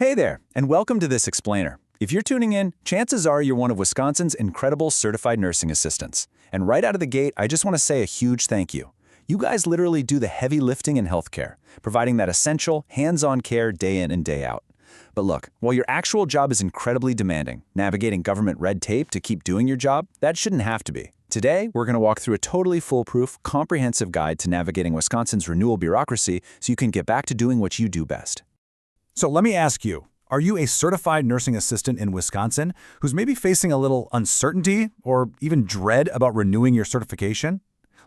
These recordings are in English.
Hey there, and welcome to this explainer. If you're tuning in, chances are you're one of Wisconsin's incredible certified nursing assistants. And right out of the gate, I just want to say a huge thank you. You guys literally do the heavy lifting in healthcare, providing that essential, hands-on care day in and day out. But look, while your actual job is incredibly demanding, navigating government red tape to keep doing your job, that shouldn't have to be. Today, we're going to walk through a totally foolproof, comprehensive guide to navigating Wisconsin's renewal bureaucracy so you can get back to doing what you do best. So let me ask you, are you a certified nursing assistant in Wisconsin who's maybe facing a little uncertainty or even dread about renewing your certification?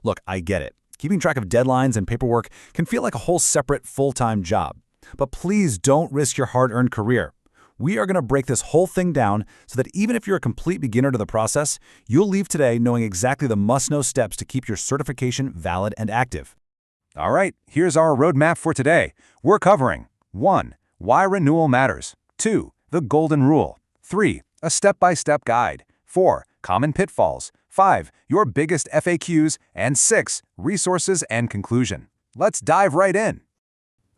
Look, I get it. Keeping track of deadlines and paperwork can feel like a whole separate full-time job. But please don't risk your hard-earned career. We are going to break this whole thing down so that even if you're a complete beginner to the process, you'll leave today knowing exactly the must-know steps to keep your certification valid and active. All right, here's our roadmap for today. We're covering 1. Why renewal matters. 2. The golden rule. 3. A step-by-step guide. 4. Common pitfalls. 5. Your biggest FAQs. And 6. Resources and conclusion. Let's dive right in.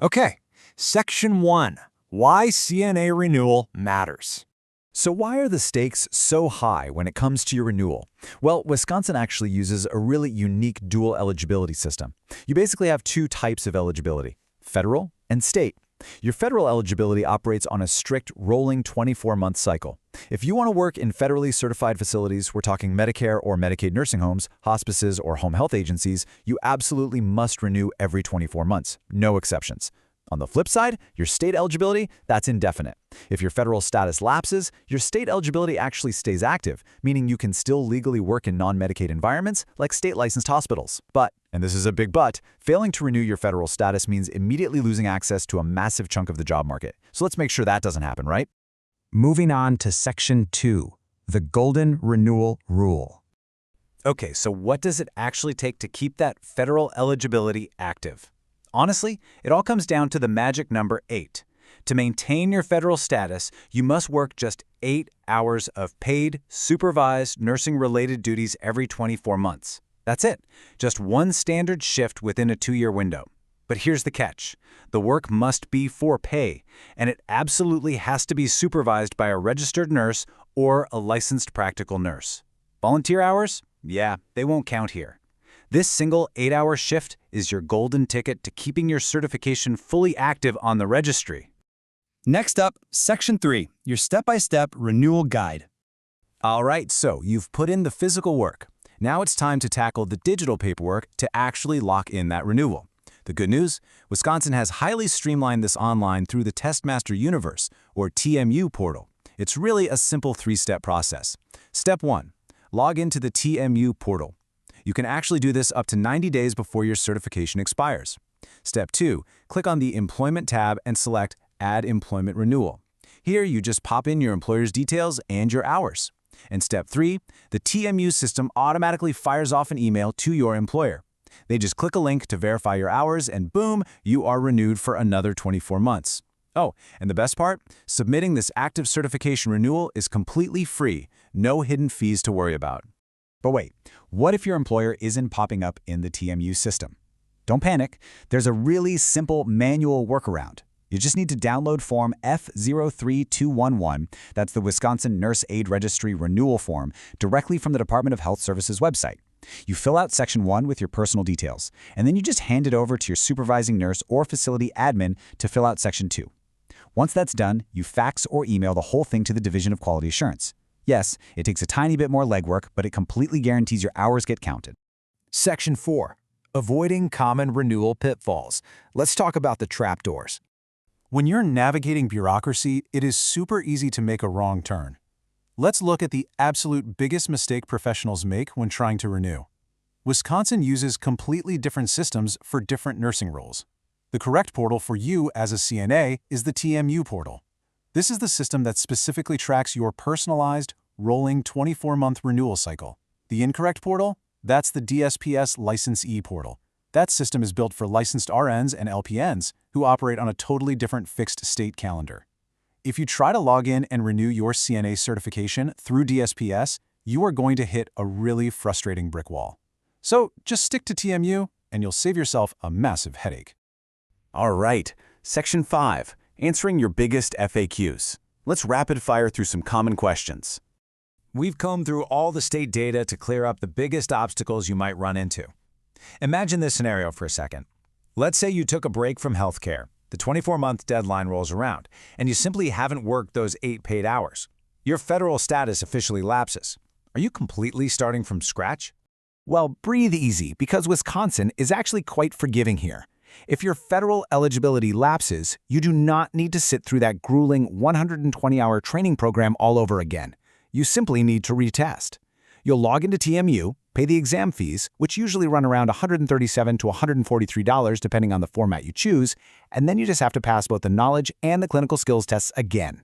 Okay, Section 1. Why CNA renewal matters. So why are the stakes so high when it comes to your renewal? Well, Wisconsin actually uses a really unique dual eligibility system. You basically have two types of eligibility, federal and state. Your federal eligibility operates on a strict rolling 24-month cycle. If you want to work in federally certified facilities, we're talking Medicare or Medicaid nursing homes, hospices, or home health agencies, you absolutely must renew every 24 months, no exceptions. On the flip side, your state eligibility, that's indefinite. If your federal status lapses, your state eligibility actually stays active, meaning you can still legally work in non-Medicaid environments like state-licensed hospitals. But, and this is a big but, failing to renew your federal status means immediately losing access to a massive chunk of the job market. So let's make sure that doesn't happen, right? Moving on to Section 2, the golden renewal rule. Okay, so what does it actually take to keep that federal eligibility active? Honestly, it all comes down to the magic number 8. To maintain your federal status, you must work just 8 hours of paid, supervised, nursing-related duties every 24 months. That's it. Just one standard shift within a 2-year window. But here's the catch. The work must be for pay, and it absolutely has to be supervised by a registered nurse or a licensed practical nurse. Volunteer hours? Yeah, they won't count here. This single 8-hour shift is your golden ticket to keeping your certification fully active on the registry. Next up, Section 3, your step-by-step renewal guide. All right, so you've put in the physical work. Now it's time to tackle the digital paperwork to actually lock in that renewal. The good news? Wisconsin has highly streamlined this online through the Testmaster Universe, or TMU portal. It's really a simple 3-step process. Step 1. Log into the TMU portal. You can actually do this up to 90 days before your certification expires. Step 2, click on the Employment tab and select Add Employment Renewal. Here, you just pop in your employer's details and your hours. And Step 3, the TMU system automatically fires off an email to your employer. They just click a link to verify your hours and boom, you are renewed for another 24 months. Oh, and the best part? Submitting this active certification renewal is completely free, no hidden fees to worry about. But wait, what if your employer isn't popping up in the TMU system? Don't panic. There's a really simple manual workaround. You just need to download Form F03211, that's the Wisconsin Nurse Aid Registry Renewal Form, directly from the Department of Health Services website. You fill out Section 1 with your personal details, and then you just hand it over to your supervising nurse or facility admin to fill out Section 2. Once that's done, you fax or email the whole thing to the Division of Quality Assurance. Yes, it takes a tiny bit more legwork, but it completely guarantees your hours get counted. Section 4. Avoiding common renewal pitfalls. Let's talk about the trapdoors. When you're navigating bureaucracy, it is super easy to make a wrong turn. Let's look at the absolute biggest mistake professionals make when trying to renew. Wisconsin uses completely different systems for different nursing roles. The correct portal for you as a CNA is the TMU portal. This is the system that specifically tracks your personalized, rolling 24-month renewal cycle. The incorrect portal? That's the DSPS License E portal. That system is built for licensed RNs and LPNs who operate on a totally different fixed state calendar. If you try to log in and renew your CNA certification through DSPS, you are going to hit a really frustrating brick wall. So just stick to TMU and you'll save yourself a massive headache. All right, Section 5. answering your biggest FAQs. Let's rapid fire through some common questions. We've combed through all the state data to clear up the biggest obstacles you might run into. Imagine this scenario for a second. Let's say you took a break from healthcare. The 24-month deadline rolls around, and you simply haven't worked those 8 paid hours. Your federal status officially lapses. Are you completely starting from scratch? Well, breathe easy, because Wisconsin is actually quite forgiving here. If your federal eligibility lapses, you do not need to sit through that grueling 120-hour training program all over again. You simply need to retest. You'll log into TMU, pay the exam fees, which usually run around $137 to $143 depending on the format you choose, and then you just have to pass both the knowledge and the clinical skills tests again.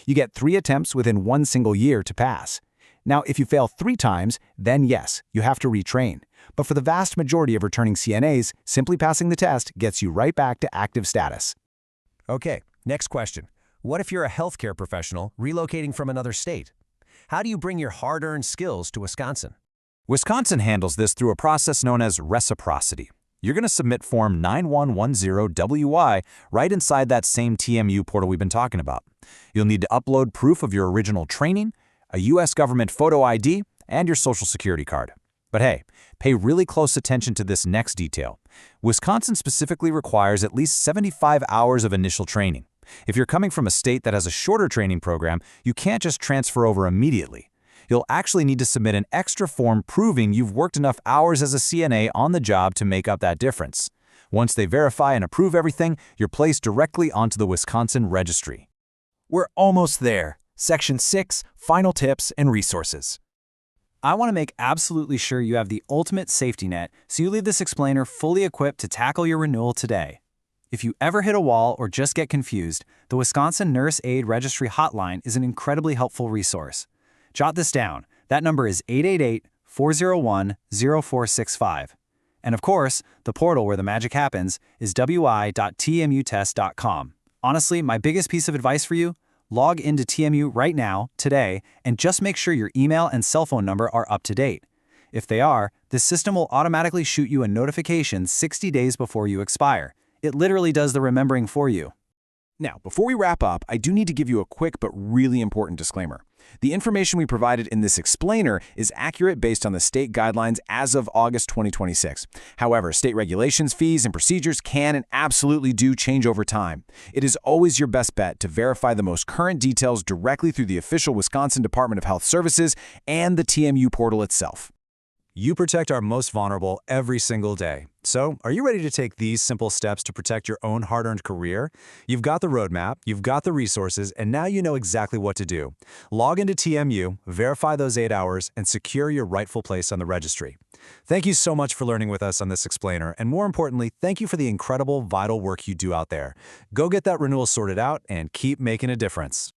You get 3 attempts within 1 single year to pass. Now, if you fail 3 times, then yes, you have to retrain. But for the vast majority of returning CNAs, simply passing the test gets you right back to active status. Okay, next question. What if you're a healthcare professional relocating from another state? How do you bring your hard-earned skills to Wisconsin? Wisconsin handles this through a process known as reciprocity. You're going to submit Form 9110WY right inside that same TMU portal we've been talking about. You'll need to upload proof of your original training, a U.S. government photo ID, and your Social Security card. But hey, pay really close attention to this next detail. Wisconsin specifically requires at least 75 hours of initial training. If you're coming from a state that has a shorter training program, you can't just transfer over immediately. You'll actually need to submit an extra form proving you've worked enough hours as a CNA on the job to make up that difference. Once they verify and approve everything, you're placed directly onto the Wisconsin registry. We're almost there. Section 6, Final Tips and Resources. I want to make absolutely sure you have the ultimate safety net, so you leave this explainer fully equipped to tackle your renewal today. If you ever hit a wall or just get confused, the Wisconsin Nurse Aid Registry Hotline is an incredibly helpful resource. Jot this down. That number is 888-401-0465. And of course, the portal where the magic happens is wi.tmutest.com. Honestly, my biggest piece of advice for you: log into TMU right now, today, and just make sure your email and cell phone number are up to date. If they are, the system will automatically shoot you a notification 60 days before you expire. It literally does the remembering for you. Now, before we wrap up, I do need to give you a quick but really important disclaimer. The information we provided in this explainer is accurate based on the state guidelines as of August 2026. However, state regulations, fees, and procedures can and absolutely do change over time. It is always your best bet to verify the most current details directly through the official Wisconsin Department of Health Services and the TMU portal itself. You protect our most vulnerable every single day. So, are you ready to take these simple steps to protect your own hard-earned career? You've got the roadmap, you've got the resources, and now you know exactly what to do. Log into TMU, verify those 8 hours, and secure your rightful place on the registry. Thank you so much for learning with us on this explainer, and more importantly, thank you for the incredible, vital work you do out there. Go get that renewal sorted out and keep making a difference.